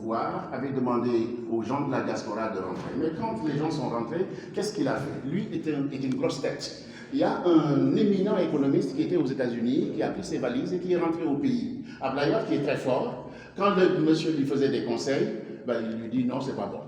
pouvoir avait demandé aux gens de la diaspora de rentrer. Mais quand les gens sont rentrés, qu'est-ce qu'il a fait? Lui était une grosse tête. Il y a un éminent économiste qui était aux États-Unis, qui a pris ses valises et qui est rentré au pays. Ablaïwad, qui est très fort, quand le monsieur lui faisait des conseils, ben, il lui dit non, c'est pas bon.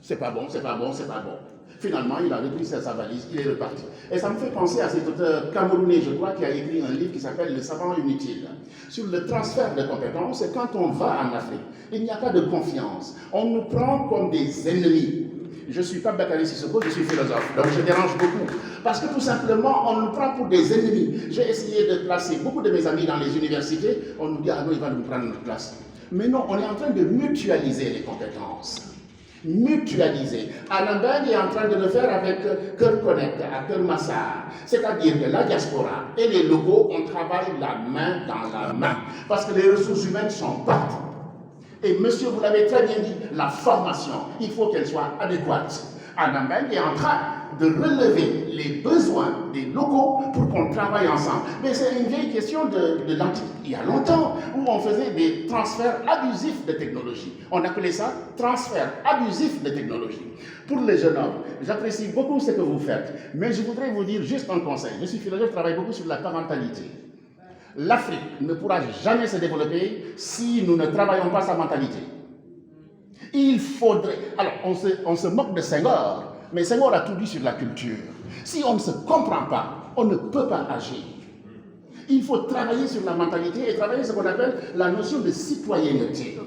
C'est pas bon, c'est pas bon, c'est pas bon. Finalement, il avait pris sa valise, il est reparti. Et ça me fait penser à cet auteur camerounais, je crois, qui a écrit un livre qui s'appelle Le savant inutile, sur le transfert de compétences. Et quand on va en Afrique, il n'y a pas de confiance. On nous prend comme des ennemis. Je ne suis pas Bakary Sissoko, je suis philosophe, donc je dérange beaucoup. Parce que tout simplement, on nous prend pour des ennemis. J'ai essayé de placer beaucoup de mes amis dans les universités, on nous dit, ah non, il va nous prendre notre place. Mais non, on est en train de mutualiser les compétences. Mutualiser. Alain Beng est en train de le faire avec Cœur Connect, à Cœur Massar. C'est-à-dire que la diaspora et les locaux, on travaille la main dans la main. Parce que les ressources humaines sont partout. Et monsieur, vous l'avez très bien dit, la formation, il faut qu'elle soit adéquate. Alain Beng est en train de relever les besoins des locaux pour qu'on travaille ensemble. Mais c'est une vieille question de l'antiquité. Il y a longtemps, où on faisait des transferts abusifs de technologie. On appelait ça transfert abusif de technologie. Pour les jeunes hommes, j'apprécie beaucoup ce que vous faites, mais je voudrais vous dire juste un conseil. Je suis philosophe, je travaille beaucoup sur la parentalité. L'Afrique ne pourra jamais se développer si nous ne travaillons pas sa mentalité. Il faudrait... Alors, on se moque de Senghor, mais Senghor a tout dit sur la culture. Si on ne se comprend pas, on ne peut pas agir. Il faut travailler sur la mentalité et travailler ce qu'on appelle la notion de citoyenneté.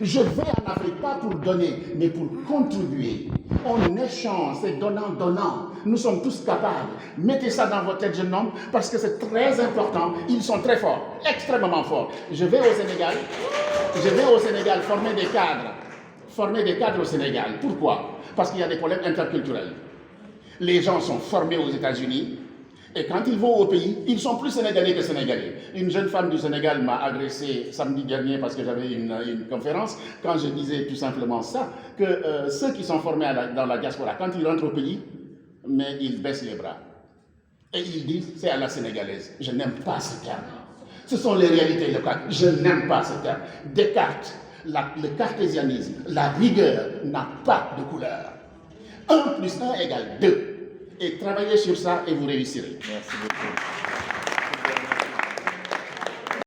Je vais en Afrique pas pour donner, mais pour contribuer. On échange, c'est donnant-donnant. Nous sommes tous capables. Mettez ça dans votre tête, jeune homme, parce que c'est très important. Ils sont très forts, extrêmement forts. Je vais au Sénégal former des cadres. Former des cadres au Sénégal. Pourquoi? Parce qu'il y a des problèmes interculturels. Les gens sont formés aux États-Unis. Et quand ils vont au pays, ils sont plus sénégalais que sénégalais. Une jeune femme du Sénégal m'a agressé samedi dernier parce que j'avais une conférence, quand je disais tout simplement ça, que ceux qui sont formés dans la diaspora, quand ils rentrent au pays, mais ils baissent les bras. Et ils disent, c'est à la sénégalaise. Je n'aime pas ce terme. Ce sont les réalités locales. Je n'aime pas ce terme. Descartes, le cartésianisme, la rigueur n'a pas de couleur. 1 + 1 = 2. Et travaillez sur ça et vous réussirez. Merci beaucoup.